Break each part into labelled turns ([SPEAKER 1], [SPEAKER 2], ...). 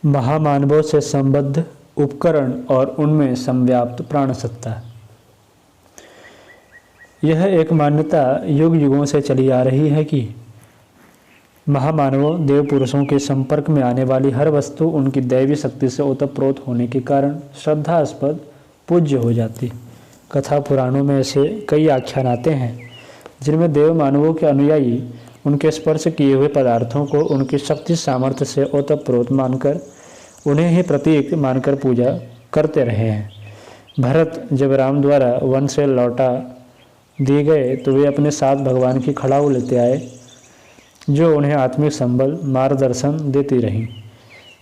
[SPEAKER 1] महामानवों से संबद्ध उपकरण और उनमें संव्याप्त प्राण सत्ता। यह एक मान्यता युग युगों से चली आ रही है कि महामानवों देव पुरुषों के संपर्क में आने वाली हर वस्तु उनकी दैवी शक्ति से ओतप्रोत होने के कारण श्रद्धास्पद पूज्य हो जाती। कथा पुराणों में ऐसे कई आख्यान आते हैं जिनमें देव मानवों के अनुयायी उनके स्पर्श किए हुए पदार्थों को उनकी शक्ति सामर्थ्य से ओतप्रोत मानकर उन्हें ही प्रतीक मानकर पूजा करते रहे हैं। भरत जब राम द्वारा वन से लौटा दिए गए तो वे अपने साथ भगवान की खड़ाऊ लेते आए जो उन्हें आत्मिक संबल मार्गदर्शन देती रहीं।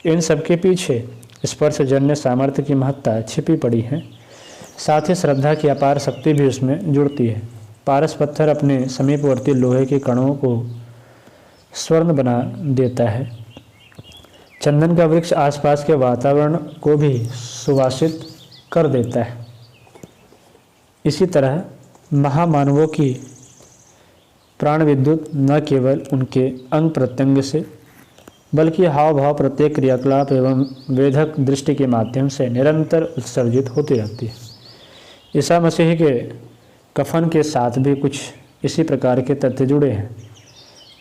[SPEAKER 1] इन सबके पीछे स्पर्शजन्य सामर्थ्य की महत्ता छिपी पड़ी है। साथ ही श्रद्धा की अपार शक्ति भी उसमें जुड़ती है। पारस पत्थर अपने समीपवर्ती लोहे के कणों को स्वर्ण बना देता है। चंदन का वृक्ष आसपास के वातावरण को भी सुवासित कर देता है। इसी तरह महामानवों की प्राण विद्युत न केवल उनके अंग प्रत्यंग से बल्कि हाव भाव प्रत्येक क्रियाकलाप एवं वेधक दृष्टि के माध्यम से निरंतर उत्सर्जित होती रहती है। ईसा मसीह के कफन के साथ भी कुछ इसी प्रकार के तथ्य जुड़े हैं।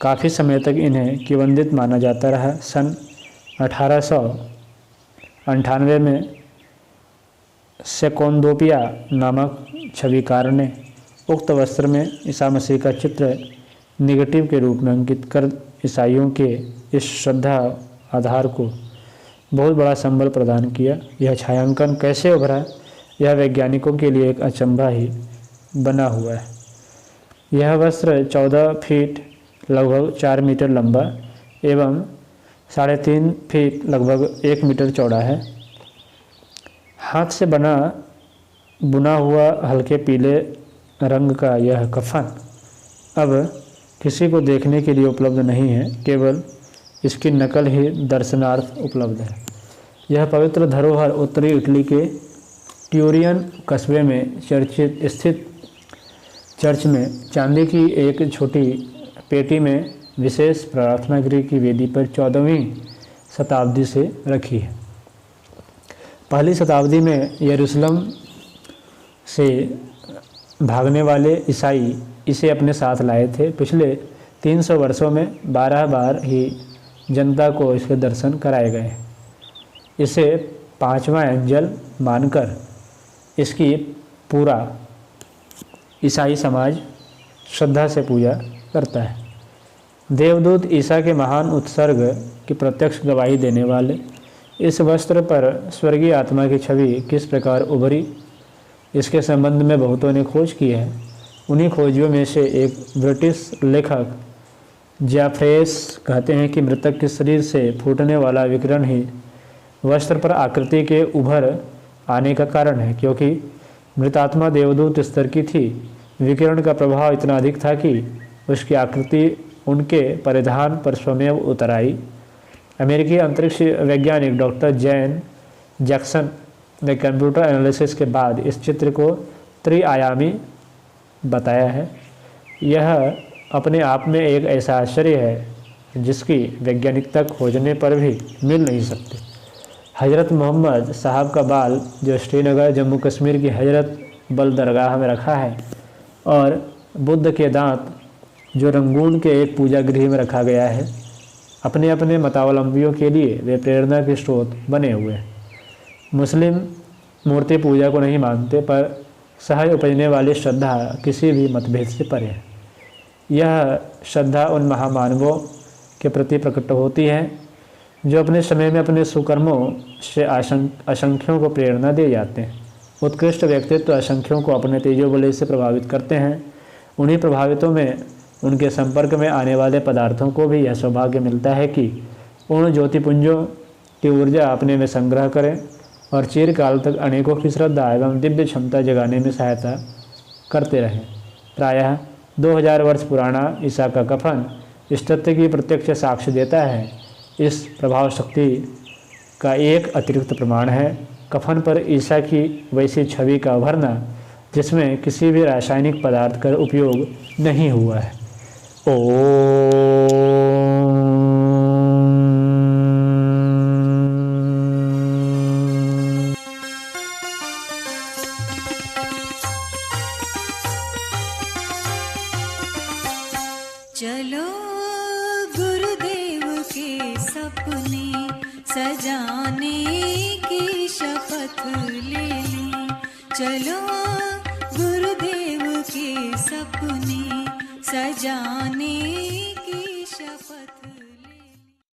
[SPEAKER 1] काफ़ी समय तक इन्हें किवंदित माना जाता रहा। सन 1898 में सेकोंदोपिया नामक छविकार ने उक्त वस्त्र में ईसा मसीह का चित्र निगेटिव के रूप में अंकित कर ईसाइयों के इस श्रद्धा आधार को बहुत बड़ा संबल प्रदान किया। यह छायांकन कैसे उभरा, यह वैज्ञानिकों के लिए एक अचंभा ही बना हुआ है। यह वस्त्र 14 फीट लगभग 4 मीटर लंबा एवं 3.5 फीट लगभग 1 मीटर चौड़ा है। हाथ से बुना हुआ हल्के पीले रंग का यह कफन अब किसी को देखने के लिए उपलब्ध नहीं है, केवल इसकी नकल ही दर्शनार्थ उपलब्ध है। यह पवित्र धरोहर उत्तरी इटली के ट्यूरियन कस्बे में स्थित चर्च में चांदी की एक छोटी पेटी में विशेष प्रार्थना गृह की वेदी पर 14वीं शताब्दी से रखी है। पहली शताब्दी में यरूशलेम से भागने वाले ईसाई इसे अपने साथ लाए थे। पिछले 300 वर्षों में 12 बार ही जनता को इसके दर्शन कराए गए। इसे 5वां एंजल मानकर इसकी पूरा ईसाई समाज श्रद्धा से पूजा करता है। देवदूत ईसा के महान उत्सर्ग की प्रत्यक्ष गवाही देने वाले इस वस्त्र पर स्वर्गीय आत्मा की छवि किस प्रकार उभरी, इसके संबंध में बहुतों ने खोज की है। उन्हीं खोजियों में से एक ब्रिटिश लेखक जैफ्रेस कहते हैं कि मृतक के शरीर से फूटने वाला विकिरण ही वस्त्र पर आकृति के उभर आने का कारण है, क्योंकि मृतात्मा देवदूत स्तर की थी। विकिरण का प्रभाव इतना अधिक था कि उसकी आकृति उनके परिधान पर स्वयं उतर आई। अमेरिकी अंतरिक्ष वैज्ञानिक डॉक्टर जैन जैक्सन ने कंप्यूटर एनालिसिस के बाद इस चित्र को त्रिआयामी बताया है। यह अपने आप में एक ऐसा आश्चर्य है जिसकी वैज्ञानिकता खोजने पर भी मिल नहीं सकती। हज़रत मोहम्मद साहब का बाल जो श्रीनगर जम्मू कश्मीर की हज़रत बल दरगाह में रखा है और बुद्ध के दांत जो रंगून के एक पूजा गृह में रखा गया है, अपने अपने मतावलंबियों के लिए वे प्रेरणा के स्रोत बने हुए हैं। मुस्लिम मूर्ति पूजा को नहीं मानते, पर सहज उपजने वाली श्रद्धा किसी भी मतभेद से परे है। यह श्रद्धा उन महामानवों के प्रति प्रकट होती है जो अपने समय में अपने सुकर्मों से असंख्यों को प्रेरणा दे जाते हैं। उत्कृष्ट व्यक्तित्व असंख्यों को अपने तेजोबल से प्रभावित करते हैं। उन्हीं प्रभावितों में उनके संपर्क में आने वाले पदार्थों को भी यह सौभाग्य मिलता है कि उन ज्योतिपुंजों की ऊर्जा अपने में संग्रह करें और चिरकाल तक अनेकों की श्रद्धा एवं दिव्य क्षमता जगाने में सहायता करते रहें। प्रायः 2000 वर्ष पुराना ईसा का कफन इस तथ्य की प्रत्यक्ष साक्ष्य देता है। इस प्रभाव शक्ति का एक अतिरिक्त प्रमाण है कफन पर ईसा की वैसी छवि का उभरना जिसमें किसी भी रासायनिक पदार्थ का उपयोग नहीं हुआ है। ओम।
[SPEAKER 2] चलो गुरुदेव के सपने सजाने की शपथ ले लें। चलो गुरुदेव के सपने सजाने